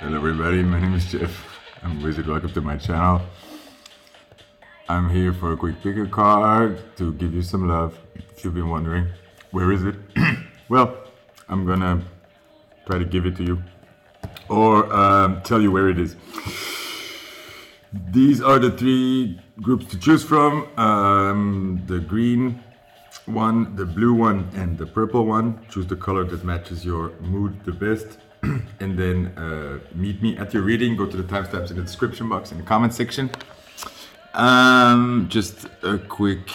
Hello everybody, my name is Jeff. I'm Wizard. Welcome to my channel. I'm here for a quick picker card to give you some love. If you've been wondering, where is it? Well, I'm gonna try to give it to you or tell you where it is. These are the three groups to choose from. The green one, the blue one, and the purple one. Choose the color that matches your mood the best. And then meet me at your reading. Go to the timestamps in the description box in the comment section. Just a quick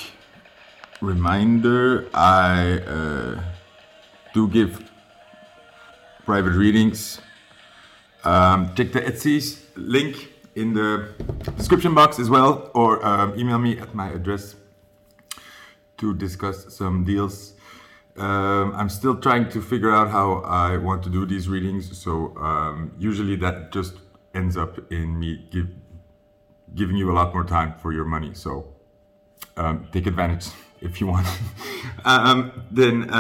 reminder, I do give private readings. Check the Etsy's link in the description box as well, or email me at my address to discuss some deals. I'm still trying to figure out how I want to do these readings, so usually that just ends up in me giving you a lot more time for your money, so take advantage if you want. Then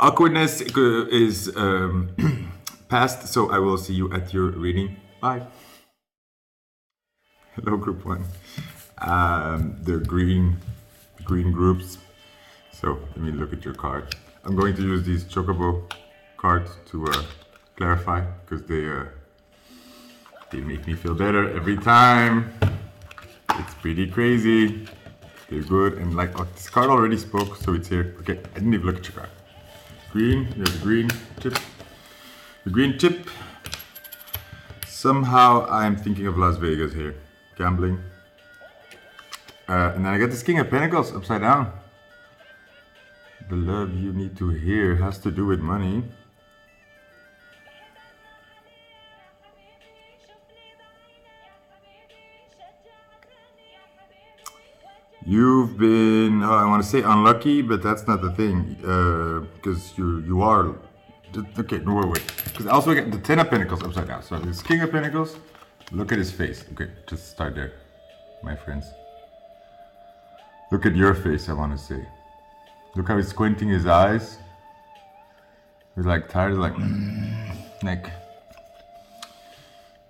awkwardness is past, so I will see you at your reading. Bye. Hello, group one. They're green groups. So let me look at your card. I'm going to use these chocobo cards to clarify, because they make me feel better every time. It's pretty crazy. They're good, and like, oh, this card already spoke, so it's here. Okay, I didn't even look at your card. Green, there's a green tip. The green tip. Somehow I'm thinking of Las Vegas here. Gambling. And then I get this King of Pentacles upside down. The love you need to hear has to do with money. You've been, I want to say unlucky, but that's not the thing, because you are, okay, no, wait. Because I also get the Ten of Pentacles upside down. So this King of Pentacles, look at his face. Okay, just start there, my friends. Look at your face, I want to say. Look how he's squinting his eyes. He's like tired, like, neck.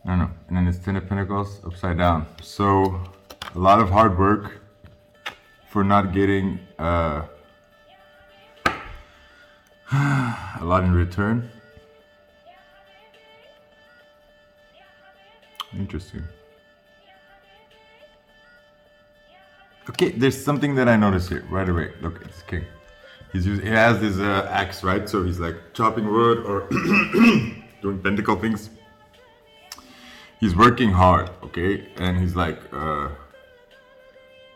I don't know. And then it's Ten of Pentacles upside down. So a lot of hard work for not getting a lot in return. Interesting. Okay, there's something that I noticed here right away. Look, it's King. He has this axe, right? So he's like chopping wood or doing pentacle things. He's working hard, okay? And he's like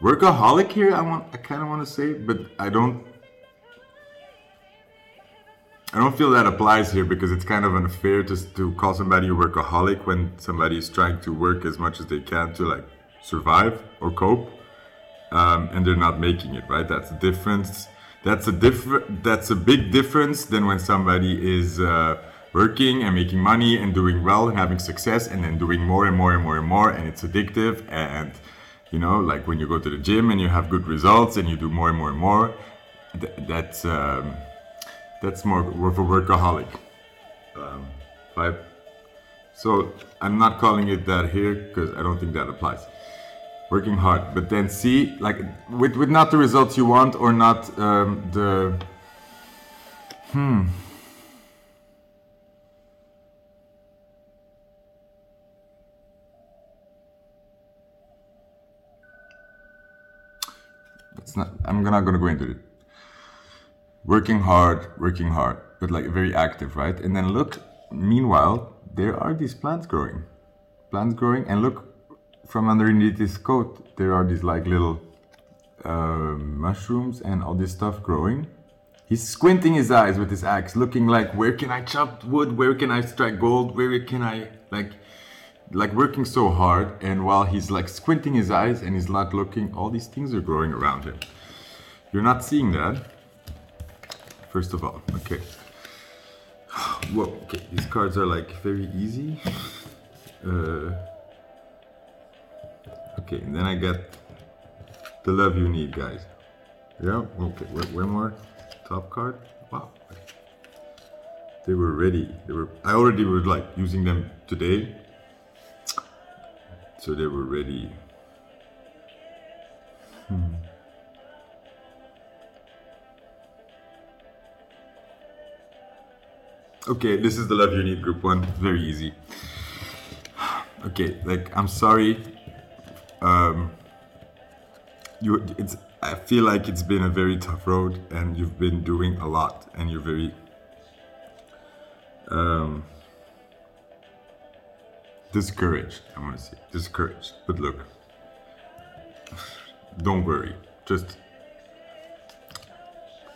workaholic here. I kind of want to say, but I don't feel that applies here, because it's kind of unfair to call somebody a workaholic when somebody is trying to work as much as they can to like survive or cope. And they're not making it, right? That's a difference. That's a big difference than when somebody is working and making money and doing well and having success, and then doing more and more and more and more, and it's addictive. And you know, like when you go to the gym and you have good results and you do more and more and more, that's more of a workaholic vibe. So I'm not calling it that here, because I don't think that applies. Working hard, but then see, like, with not the results you want, or not It's not. I'm not gonna go into it. Working hard, but like very active, right? And then look. Meanwhile, there are these plants growing, and look. From underneath this coat, there are these like little mushrooms and all this stuff growing. He's squinting his eyes with his axe, looking like, where can I chop wood? Where can I strike gold? Where can I, like working so hard. And while he's like squinting his eyes and he's not looking, all these things are growing around him. You're not seeing that, first of all. Okay. Whoa, okay, these cards are like very easy. Okay, and then I get the love you need, guys. Yeah, okay, one more top card. Wow. They were ready. I already was like using them today. So they were ready. Okay, this is the Love You Need group one. Very easy. Okay, like I'm sorry. I feel like it's been a very tough road, and you've been doing a lot, and you're very discouraged. I want to say discouraged, but look, don't worry. Just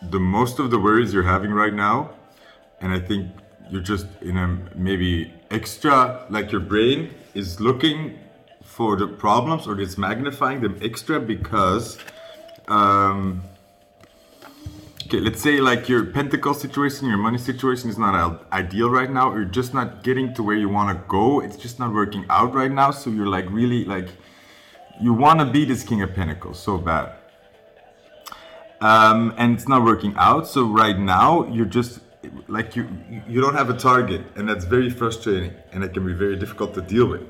the most of the worries you're having right now, and I think you're just in a maybe extra, like your brain is looking for the problems, or it's magnifying them extra because okay, let's say like your pentacle situation, your money situation is not ideal right now, or you're just not getting to where you want to go. It's just not working out right now. So you're like really like, you want to be this king of pentacles so bad. And it's not working out. So right now you're just like, you don't have a target, and that's very frustrating, and it can be very difficult to deal with.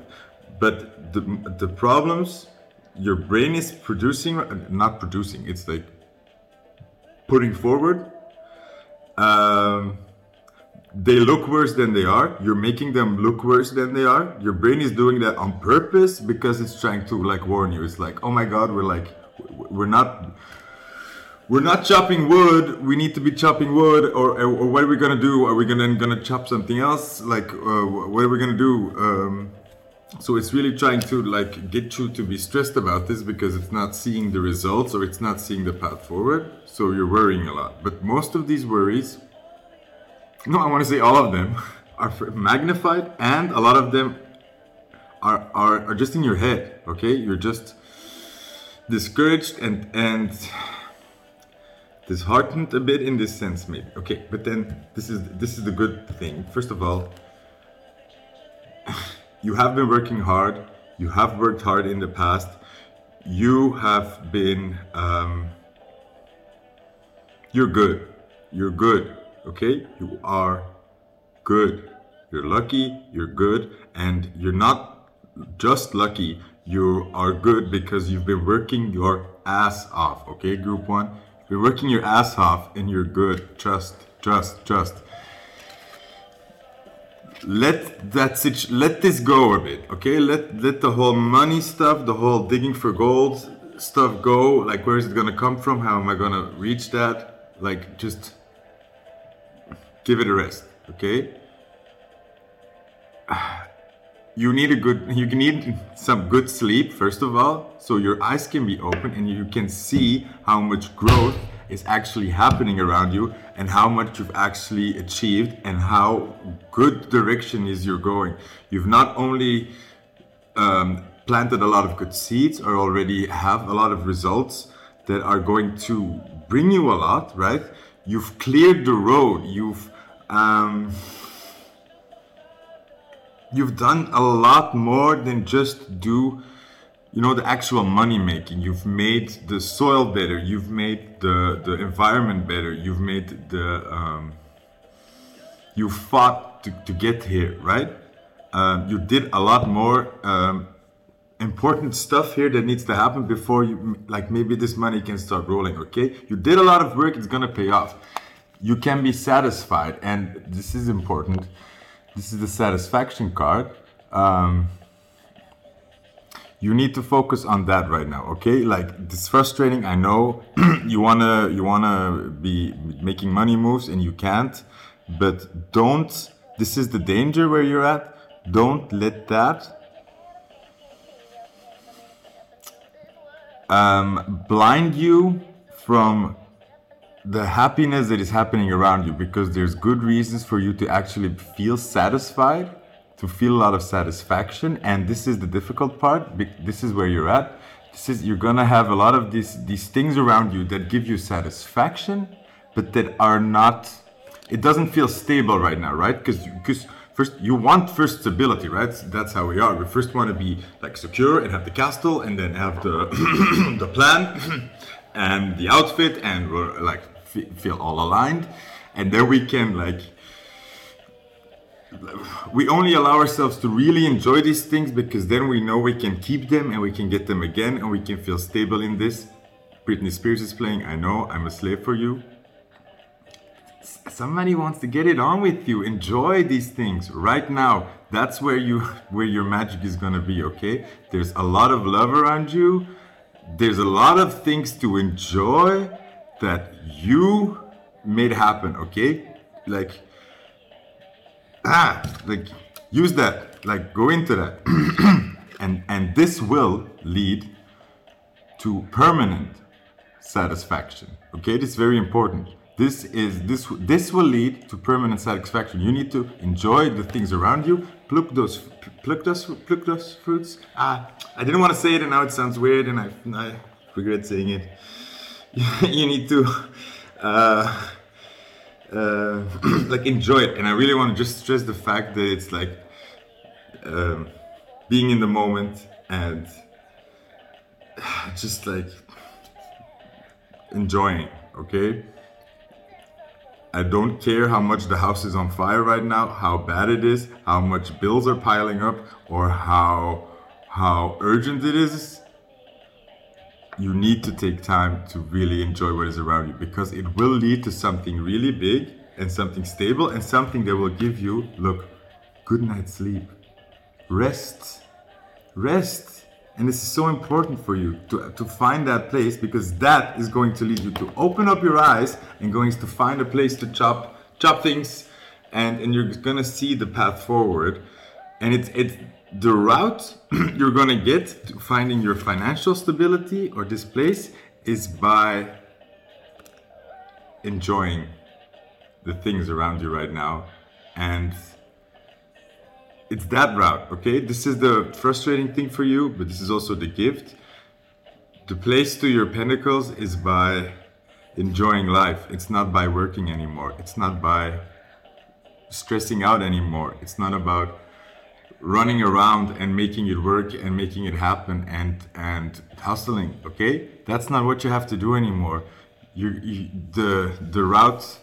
But the problems your brain is producing, not producing, it's like putting forward, they look worse than they are. You're making them look worse than they are. Your brain is doing that on purpose because it's trying to like warn you. It's like, oh my God, we're not chopping wood. We need to be chopping wood, or what are we gonna do? Are we gonna chop something else? Like, what are we gonna do? So it's really trying to like get you to be stressed about this because it's not seeing the results, or it's not seeing the path forward. So you're worrying a lot. But most of these worries, no, I want to say all of them, are magnified, and a lot of them are just in your head. Okay, you're just discouraged and disheartened a bit in this sense, maybe. Okay, but then this is the good thing. First of all, you have been working hard. You have worked hard in the past. You have been, you're good. You're good, okay? You are good. You're lucky, you're good, and you're not just lucky. You are good because you've been working your ass off, okay, group one? You're working your ass off, and you're good. Trust. Let this go a bit, okay? Let the whole money stuff, the whole digging for gold stuff go. Like, where is it gonna come from? How am I gonna reach that? Like, just give it a rest, okay? You need some good sleep, first of all, so your eyes can be open and you can see how much growth is actually happening around you, and how much you've actually achieved, and how good direction is you're going. You've not only planted a lot of good seeds, or already have a lot of results that are going to bring you a lot, right? You've cleared the road. You've done a lot more than just do, the actual money making. You've made the soil better. You've made the environment better. You've made you fought to get here, right? You did a lot more important stuff here that needs to happen before you, like, maybe this money can start rolling, okay? You did a lot of work. It's gonna pay off. You can be satisfied, and this is important. This is the satisfaction card. You need to focus on that right now, okay? Like, it's frustrating, I know. you wanna be making money moves and you can't, but don't. This is the danger where you're at. Don't let that blind you from the happiness that is happening around you, because there's good reasons for you to actually feel satisfied, to feel a lot of satisfaction. And this is the difficult part. This is where you're at. You're gonna have a lot of these things around you that give you satisfaction, but that are not, it doesn't feel stable right now, right? Because first you want stability, right? That's how we are. We first want to be like secure and have the castle, and then have the the plan and the outfit, and we're like feel all aligned, and then we can like we only allow ourselves to really enjoy these things because then we know we can keep them and we can get them again and we can feel stable in this. Britney Spears is playing I Know I'm a Slave for You. Somebody wants to get it on with you. Enjoy these things right now. That's where your magic is gonna be, okay? There's a lot of love around you. There's a lot of things to enjoy that you made happen, okay? Like use that, like go into that. and this will lead to permanent satisfaction, okay? This is very important. This will lead to permanent satisfaction. You need to enjoy the things around you. Pluck those fruits. I didn't want to say it, and now it sounds weird, and I regret saying it. You need to like enjoy it. And I really want to just stress the fact that it's like being in the moment and just like enjoying. Okay. I don't care how much the house is on fire right now, how bad it is, how much bills are piling up, or how urgent it is. You need to take time to really enjoy what is around you because it will lead to something really big and something stable and something that will give you, look, good night's sleep. Rest. And this is so important for you to find that place because that is going to lead you to open up your eyes and going to find a place to chop things and you're gonna see the path forward. And it's the route you're gonna get to finding your financial stability or this place is by enjoying the things around you right now. And it's that route, okay? This is the frustrating thing for you, but this is also the gift. The place to your pentacles is by enjoying life. It's not by working anymore. It's not by stressing out anymore. It's not about running around and making it work and making it happen and hustling, okay? That's not what you have to do anymore. The route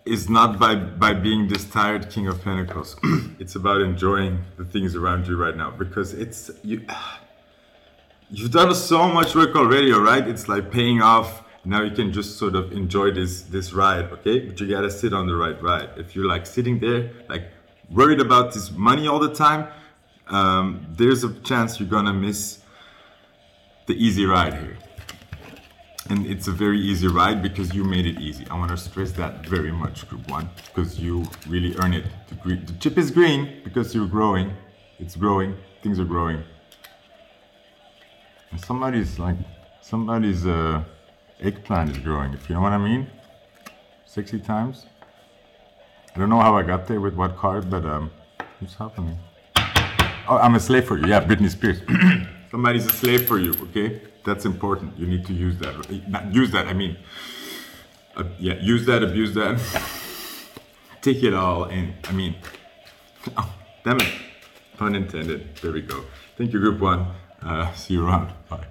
is not by being this tired King of Pentacles. It's about enjoying the things around you right now because you've done so much work already, all right? It's like paying off. Now you can just sort of enjoy this ride, okay? But you gotta sit on the right ride. If you're like sitting there, like worried about this money all the time, there's a chance you're gonna miss the easy ride here. And it's a very easy ride because you made it easy. I want to stress that very much, Group 1, because you really earn it. The chip is green because you're growing. It's growing. Things are growing. And somebody's eggplant is growing, if you know what I mean. 60 times. I don't know how I got there with what card, but what's happening? Oh, I'm a slave for you. Yeah, Britney Spears. Somebody's a slave for you, okay? That's important. You need to use that. Not use that, I mean, use that, abuse that. Take it all in. I mean, oh, damn it. Pun intended. There we go. Thank you, Group 1. See you around. Bye.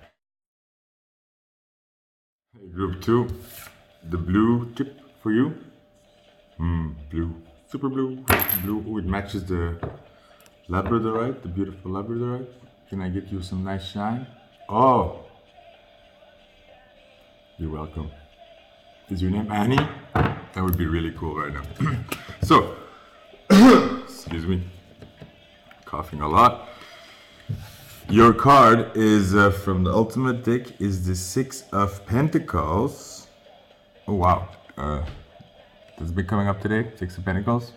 Hey, Group 2. The blue tip for you. Blue. Super blue. Blue. Oh, it matches the labradorite, the beautiful labradorite. Can I get you some nice shine? Oh. You're welcome. Is your name Annie? That would be really cool right now. So, excuse me, coughing a lot. Your card is from the ultimate deck is the 6 of Pentacles. Oh wow, that's been coming up today. 6 of Pentacles.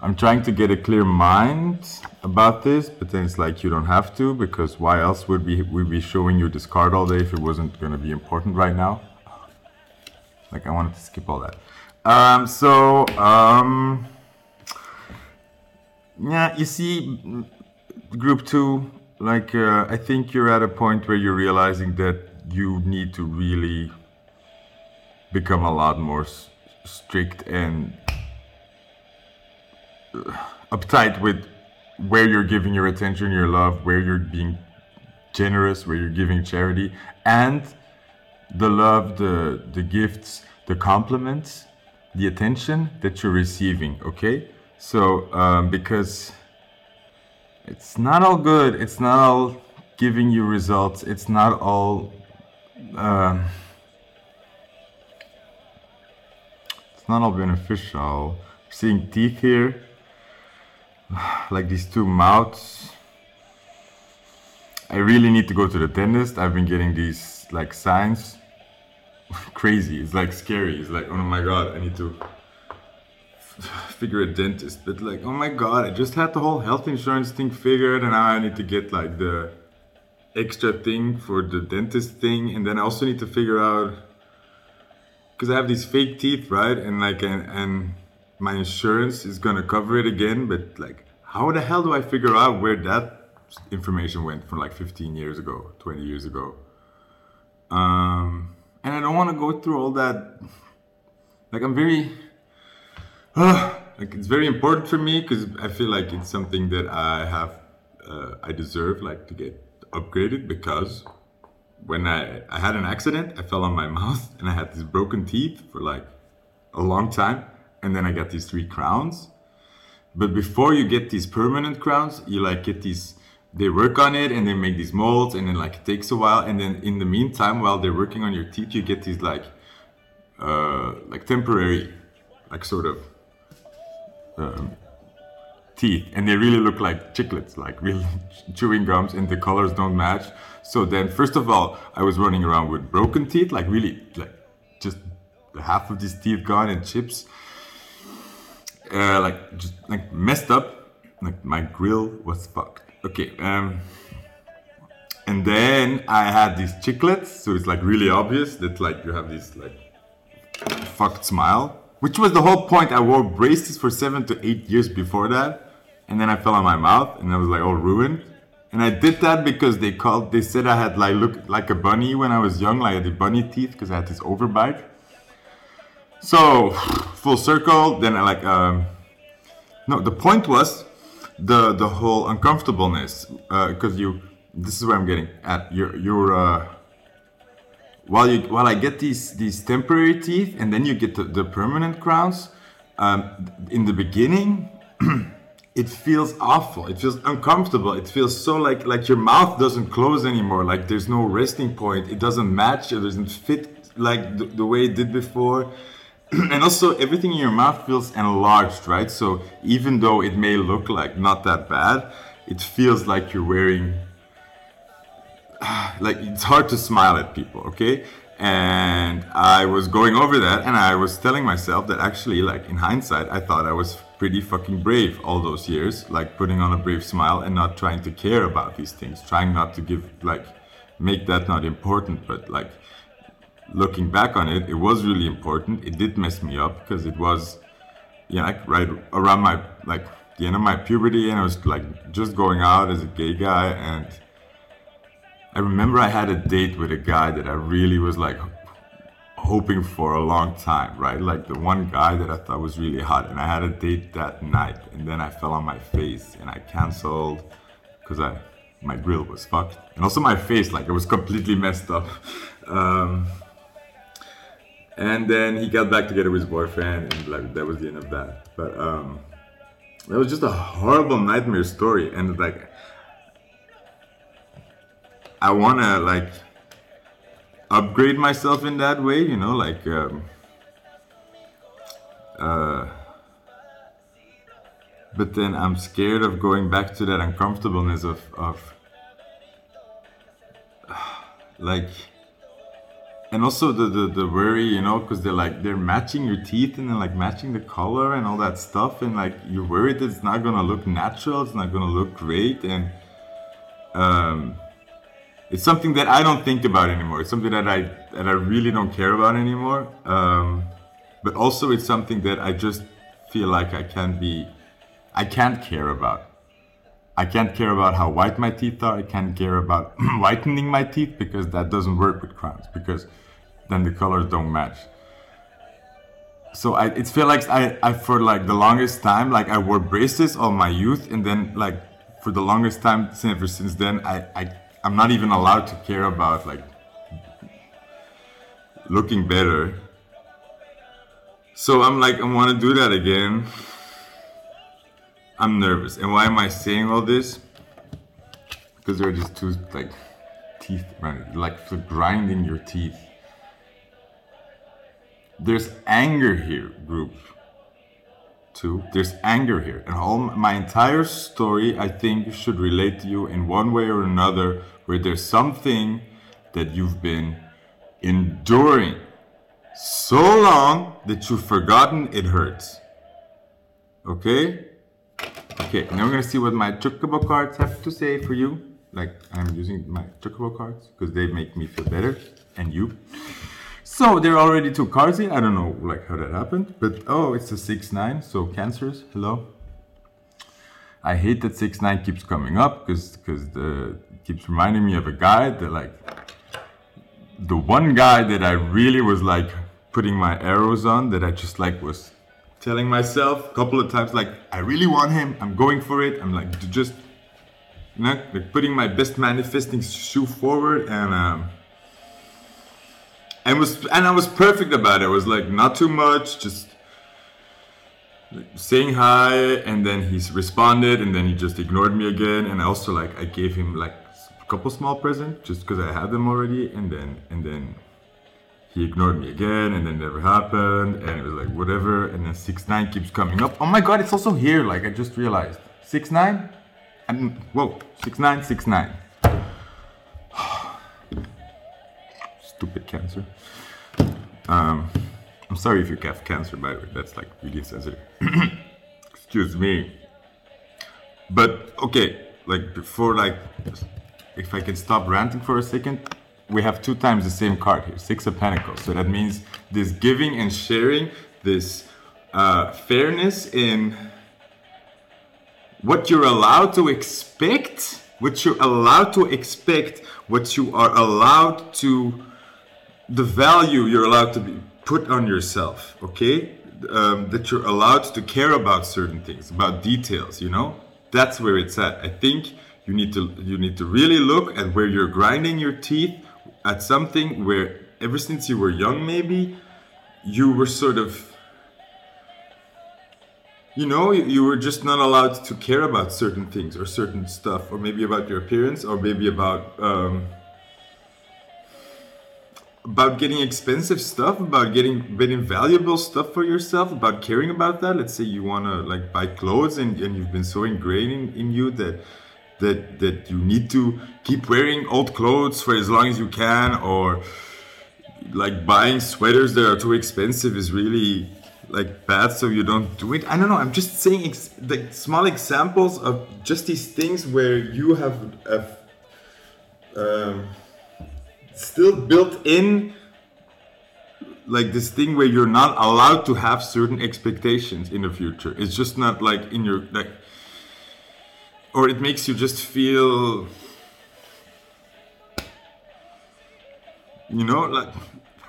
I'm trying to get a clear mind about this, but then it's like you don't have to, because why else would we be showing you this card all day if it wasn't going to be important right now? Like I wanted to skip all that. Yeah, you see, Group 2, like I think you're at a point where you're realizing that you need to really become a lot more strict and uptight with where you're giving your attention, your love, where you're being generous, where you're giving charity, and the love, the gifts, the compliments, the attention that you're receiving, okay? So, because it's not all good, it's not all giving you results, it's not all, um, it's not all beneficial. Seeing teeth here, like these two mouths. I really need to go to the dentist. I've been getting these like signs. Crazy. It's like scary. It's like, oh my god, I need to figure a dentist. But like, oh my god, I just had the whole health insurance thing figured, and now I need to get like the extra thing for the dentist thing, and then I also need to figure out, because I have these fake teeth, right? And like, and my insurance is gonna cover it again, but like, how the hell do I figure out where that information went from like 15 years ago, 20 years ago? And I don't want to go through all that. Like, I'm very, like, it's very important for me because I feel like it's something that I have, I deserve, like, to get upgraded, because when I had an accident, I fell on my mouth and I had these broken teeth for like a long time, and then I got these 3 crowns. But before you get these permanent crowns, you like get these, they work on it and they make these molds, and then like it takes a while, and then in the meantime, while they're working on your teeth, you get these like temporary, like sort of teeth, and they really look like chiclets, like real chewing gums, and the colors don't match. So then, first of all, I was running around with broken teeth, like really, like just half of these teeth gone and chips, like just like messed up. Like my grill was fucked. Okay, and then I had these chiclets, so it's like really obvious that like you have this like fucked smile, which was the whole point. I wore braces for 7 to 8 years before that, and then I fell on my mouth and I was like all ruined. And I did that because they said I had like looked like a bunny when I was young, like I had the bunny teeth because I had this overbite. So full circle, then I like no, the point was the whole uncomfortableness, because this is where I'm getting at. You're while I get these temporary teeth, and then you get the permanent crowns. In the beginning, it feels awful. It feels uncomfortable. It feels so like your mouth doesn't close anymore. Like there's no resting point. It doesn't match. It doesn't fit like the way it did before. And also everything in your mouth feels enlarged, right? So even though it may look like not that bad, it feels like you're wearing, like it's hard to smile at people, okay? And I was going over that, and I was telling myself that actually, like in hindsight, I thought I was pretty fucking brave all those years, like putting on a brave smile and not trying to care about these things, trying not to make that not important. But like looking back on it, it was really important. It did mess me up because it was, like right around my, like the end of my puberty, and I was like just going out as a gay guy. And I remember I had a date with a guy that I really was like hoping for a long time, right? Like the one guy that I thought was really hot, and I had a date that night, and then I fell on my face and I canceled because my grill was fucked, and also my face, like it was completely messed up. And then he got back together with his boyfriend, and like that was the end of that. But that was just a horrible nightmare story, and like I wanna like upgrade myself in that way, like but then I'm scared of going back to that uncomfortableness of like, and also the worry, because they're matching your teeth, and then like matching the color and all that stuff, and like you're worried that it's not gonna look natural, it's not gonna look great, and it's something that I don't think about anymore. It's something that I really don't care about anymore. But also it's something that I just feel like I can't care about. I can't care about how white my teeth are. I can't care about whitening my teeth, because that doesn't work with crowns, because then the colors don't match. So it feels like I for like the longest time, like I wore braces all my youth, and then like for the longest time ever since then, I'm not even allowed to care about like looking better. So I'm like, I want to do that again. I'm nervous. And why am I saying all this? Because there are just two like teeth running, like grinding your teeth. There's anger here, group. Two, there's anger here. And my entire story, I think, should relate to you in one way or another, where there's something that you've been enduring so long that you've forgotten it hurts. Okay? Okay, now we're gonna see what my Chocobo cards have to say for you. Like, I'm using my Chocobo cards because they make me feel better, and you. So there are already two cards here. I don't know like how that happened, but oh, it's a 6-9. So Cancers, hello. I hate that 6-9 keeps coming up because keeps reminding me of a guy that like the one guy that I really was like putting my arrows on, that I just like was telling myself a couple of times like I really want him. I'm going for it. I'm like just like putting my best manifesting shoe forward and I was perfect about it. I was like not too much, just saying hi, and then he responded, and then he just ignored me again. And also like I gave him like a couple small presents just because I had them already, and then he ignored me again, and then it never happened, and it was like whatever. And then 6-9 keeps coming up. Oh my god, it's also here. Like I just realized 6-9, and whoa, 6-9, 6-9. Stupid Cancer. I'm sorry if you have cancer, by the way. That's like really sensitive. Excuse me. But okay, like before, like if I can stop ranting for a second, we have 2 times the same card here, 6 of Pentacles. So that means this giving and sharing, this fairness in what you're allowed to expect, what you are allowed to, the value you're allowed to be put on yourself, okay? That you're allowed to care about certain things, about details, you know? That's where it's at. I think you need to really look at where you're grinding your teeth at something where ever since you were young, maybe, you were sort of, you know, you were just not allowed to care about certain things or certain stuff, or maybe about your appearance, or maybe about getting expensive stuff, about getting valuable stuff for yourself, about caring about that. Let's say you want to like buy clothes and you've been so ingrained in you that you need to keep wearing old clothes for as long as you can, or like buying sweaters that are too expensive is really like bad, so you don't do it. I don't know, I'm just saying like small examples of just these things where you have still built in like this thing where you're not allowed to have certain expectations in the future. It's just not like in your like, or it makes you just feel, you know, like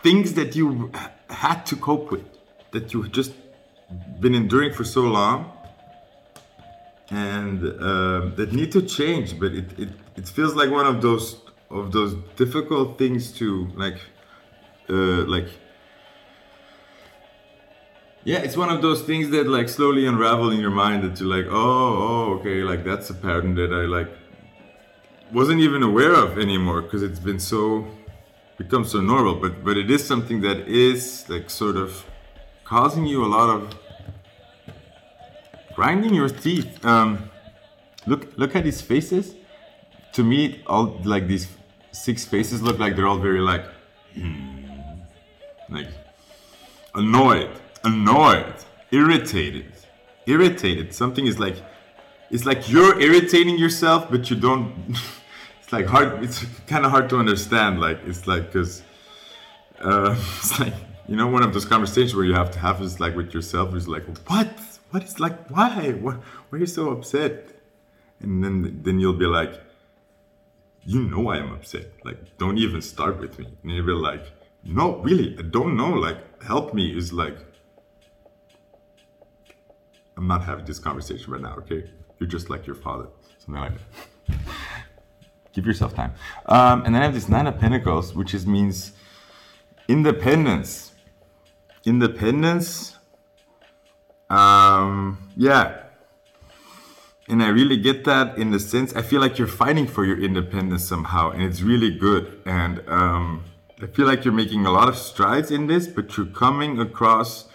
things that you had to cope with, that you've just been enduring for so long, and that need to change. But it feels like one of those difficult things to like yeah, it's one of those things that like slowly unravel in your mind, that you're like, oh okay, like that's a pattern that I like wasn't even aware of anymore because it's been become so normal. But it is something that is like sort of causing you a lot of grinding your teeth. Look at these faces. To me, all like these 6 faces look like they're all very like annoyed, irritated. Something is like, it's like you're irritating yourself, but you don't. It's like hard. It's kind of hard to understand. Like it's like because it's like, you know, one of those conversations where you have to have is like with yourself. Is like, what is like, why are you so upset? And then you'll be like, you know I am upset. Like, don't even start with me. And you'll be like, no, really, I don't know. Like, help me. Is like, I'm not having this conversation right now, okay? You're just like your father. Something like that. Give yourself time. And then I have this 9 of Pentacles, which means independence. independence. Yeah, and I really get that in the sense I feel like you're fighting for your independence somehow, and it's really good. And I feel like you're making a lot of strides in this, but you're coming across,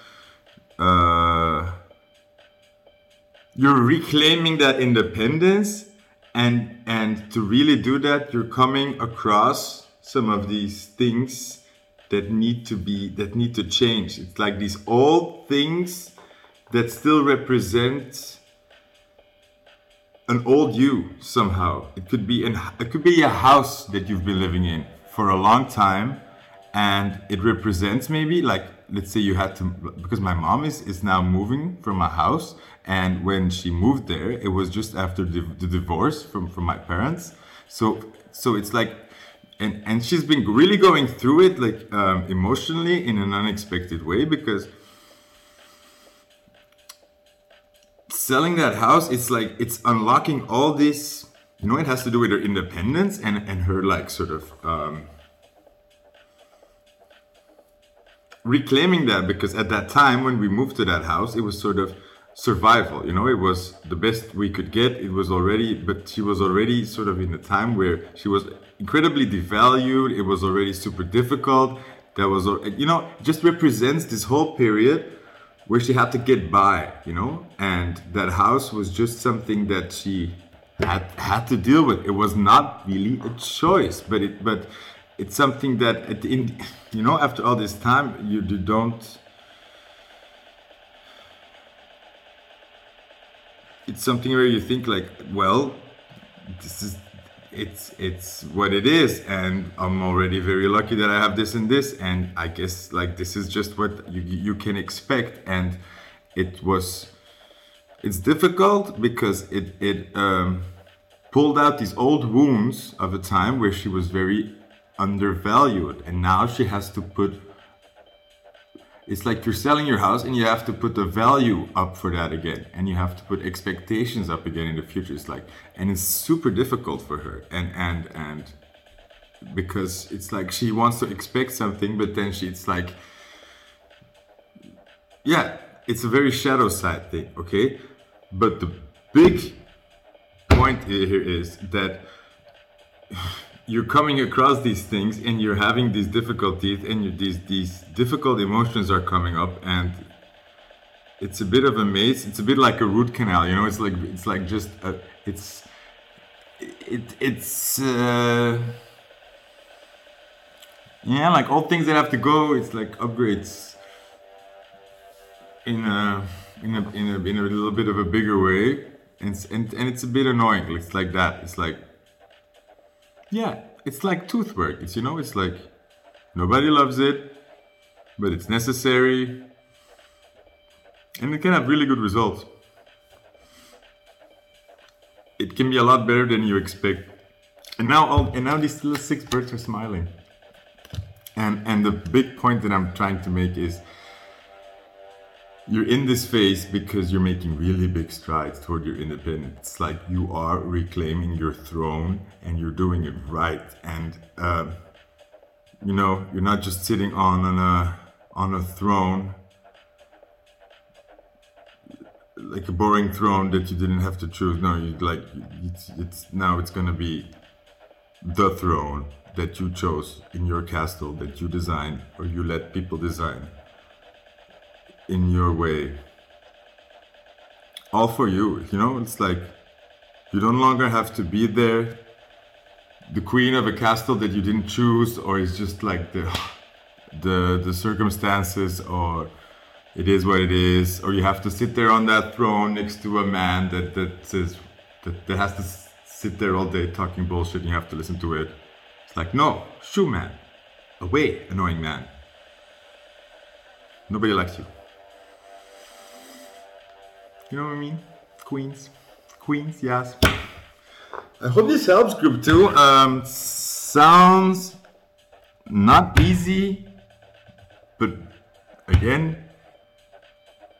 uh, you're reclaiming that independence, and to really do that, you're coming across some of these things that need to change. It's like these old things that still represent an old you somehow. It could be a house that you've been living in for a long time, and it represents maybe like, let's say you had to, because my mom is now moving from a house, and when she moved there, it was just after the divorce from my parents. So it's like, and she's been really going through it like emotionally in an unexpected way, because selling that house, it's like it's unlocking all this, it has to do with her independence and her like sort of reclaiming that, because at that time when we moved to that house, it was sort of survival, it was the best we could get. It was already, but she was already sort of in a time where she was incredibly devalued. It was already super difficult. That was, just represents this whole period where she had to get by, and that house was just something that she had to deal with. It was not really a choice, but it's something that at the end, after all this time, you don't. It's something where you think like, well, it's what it is, and I'm already very lucky that I have this and this, and I guess like this is just what you can expect. And it's difficult because it pulled out these old wounds of a time where she was very undervalued, and now she has to put, it's like you're selling your house and you have to put the value up for that again, and you have to put expectations up again in the future. It's like, and it's super difficult for her, and because it's like she wants to expect something, but then it's like, yeah, it's a very shadow side thing, okay? But the big point here is that you're coming across these things and you're having these difficulties, and these difficult emotions are coming up, and it's a bit of a maze. It's a bit like a root canal, it's like just yeah, like all things that have to go. It's like upgrades in a little bit of a bigger way, and it's a bit annoying. It's like that. It's like, yeah, it's like tooth work. It's like nobody loves it, but it's necessary, and it can have really good results. It can be a lot better than you expect. And now these little 6 birds are smiling. And the big point that I'm trying to make is, you're in this phase because you're making really big strides toward your independence. It's like you are reclaiming your throne, and you're doing it right. And you're not just sitting on a throne, like a boring throne that you didn't have to choose. No, it's gonna be the throne that you chose in your castle, that you designed, or you let people design in your way, all for you. It's like you no longer have to be there, the queen of a castle that you didn't choose, or it's just like the circumstances, or it is what it is, or you have to sit there on that throne next to a man that says that has to sit there all day talking bullshit, and you have to listen to it. It's like, no, shoo, man, away, annoying man. Nobody likes you. You know what I mean? Queens, yes. I hope this helps, group 2. Sounds not easy, but again,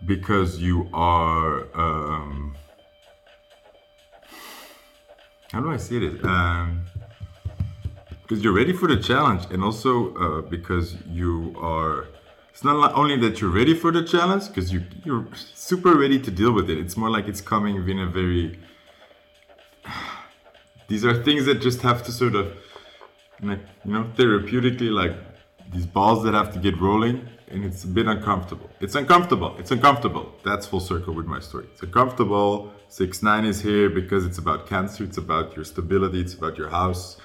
because you are, how do I say this? Because you're ready for the challenge, and also because you are It's not only that you're ready for the challenge, because you're super ready to deal with it. It's more like it's coming in a very... These are things that just have to sort of, like, you know, therapeutically, like these balls that have to get rolling, and it's a bit uncomfortable. It's uncomfortable. It's uncomfortable. That's full circle with my story. It's uncomfortable. 6-9 is here because it's about Cancer. It's about your stability. It's about your house,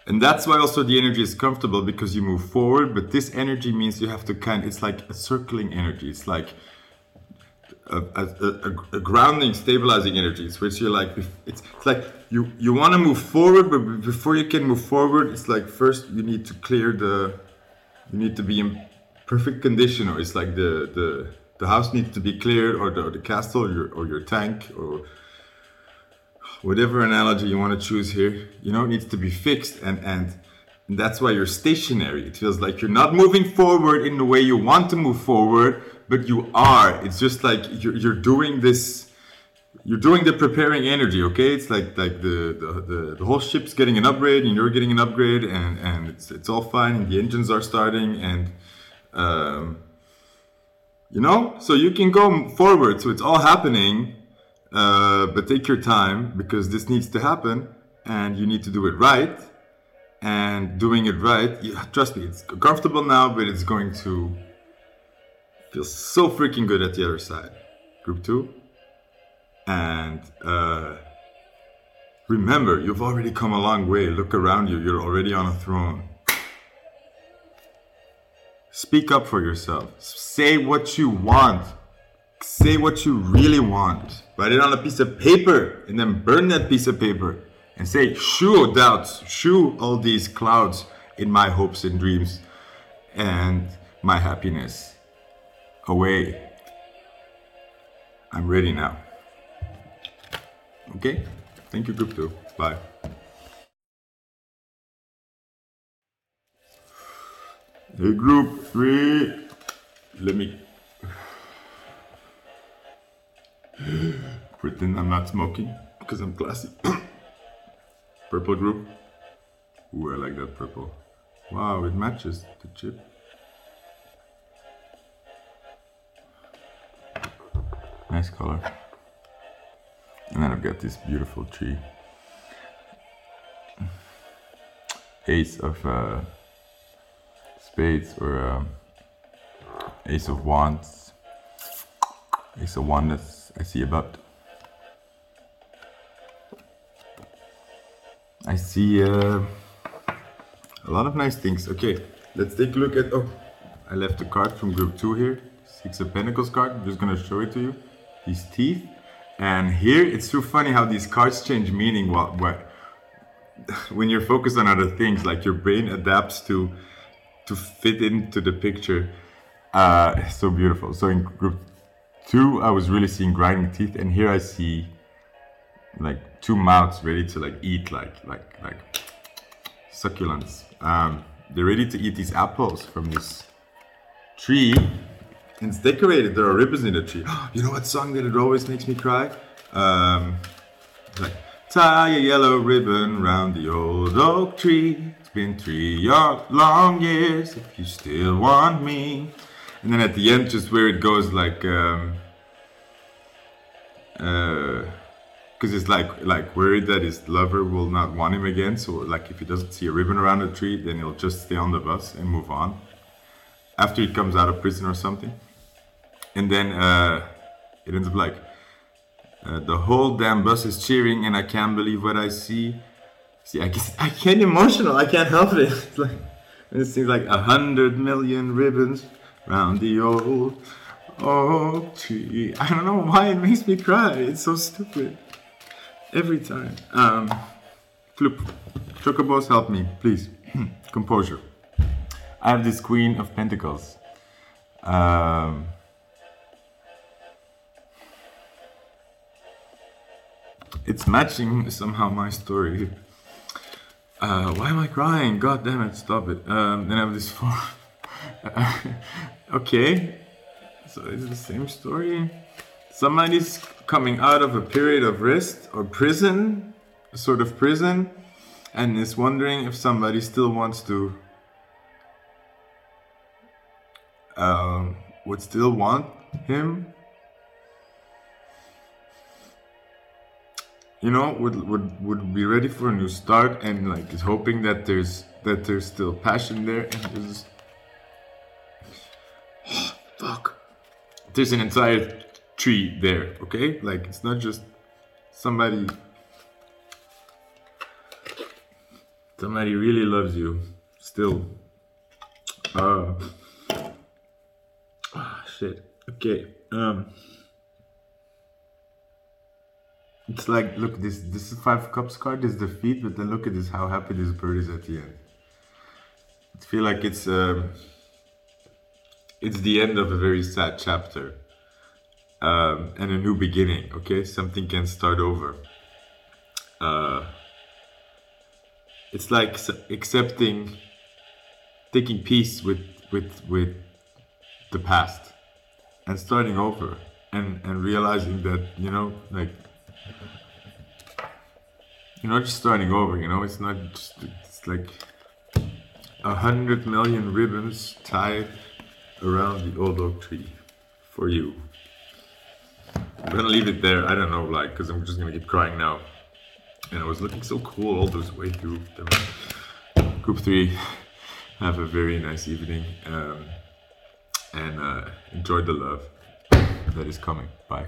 and that's why also the energy is comfortable, because you move forward. But this energy means you have to it's like a circling energy. It's like a grounding, stabilizing energy. It's which you're like, it's like you want to move forward, but before you can move forward, it's like first you need to you need to be in perfect condition, or it's like the house needs to be cleared, or the castle, or your tank, or whatever analogy you want to choose here, you know, it needs to be fixed, and that's why you're stationary. It feels like you're not moving forward in the way you want to move forward, but you are. It's just like you're doing this. You're doing the preparing energy, okay? It's like the whole ship's getting an upgrade, and you're getting an upgrade, and it's all fine, and the engines are starting, and you know, so you can go forward. So it's all happening, but take your time, because this needs to happen, and you need to do it right. And doing it right, trust me, it's comfortable now, but it's going to feel so freaking good at the other side. Group 2. And remember, you've already come a long way. Look around you. You're already on a throne. Speak up for yourself. Say what you want. Say what you really want. Write it on a piece of paper, and then burn that piece of paper. And say, shoo doubts, shoo all these clouds in my hopes and dreams and my happiness away. I'm ready now. Okay? Thank you, Group 2. Bye. Hey, Group 3. Let me pretend I'm not smoking, because I'm classy. Purple group. Ooh, I like that purple. Wow, it matches the chip. Nice color. And then I've got this beautiful tree. Ace of spades, or ace of wands. Ace of wands, I see about. I see a lot of nice things. Okay, let's take a look at... Oh, I left a card from Group 2 here. 6 of Pentacles card. I'm just going to show it to you. These teeth. And here, it's so funny how these cards change meaning when you're focused on other things. Like your brain adapts to fit into the picture. It's so beautiful. So in Group 2, I was really seeing grinding teeth. And here I see... like 2 mouths ready to like eat, like succulents. They're ready to eat these apples from this tree, and it's decorated. There are ribbons in the tree. You know what song that it always makes me cry? Like, tie a yellow ribbon round the old oak tree. It's been 3 long years if you still want me. And then at the end, just where it goes, like because it's like worried that his lover will not want him again. So like if he doesn't see a ribbon around the tree, then he'll just stay on the bus and move on after he comes out of prison or something. And then it ends up like the whole damn bus is cheering, and I can't believe what I see. See, I get emotional. I can't help it. It's like it seems like 100 million ribbons round the old oak tree. I don't know why it makes me cry. It's so stupid. Every time. Flip. Chocobos, help me, please. Composure. I have this Queen of Pentacles. It's matching somehow my story. Why am I crying? God damn it, stop it. Then I have this 4. Okay. So is it the same story? Somebody's coming out of a period of rest or prison, a sort of prison, and is wondering if somebody still wants to, would still want him. You know, would be ready for a new start, and like is hoping that there's still passion there, and there's fuck. There's an entire tree there, okay? Like it's not just somebody really loves you still. Shit. Okay. It's like, look, this is 5 cups card, this is the feet, but then look at this, how happy this bird is at the end. I feel like it's the end of a very sad chapter, and a new beginning. Okay, something can start over. It's like taking peace with the past and starting over, and realizing that, you know, like, you're not just starting over, you know, it's not just, it's like 100 million ribbons tied around the old oak tree for you. I'm gonna leave it there, I don't know, like, because I'm just gonna keep crying now. And I was looking so cool all this way through Group 3. Have a very nice evening, and enjoy the love that is coming. Bye.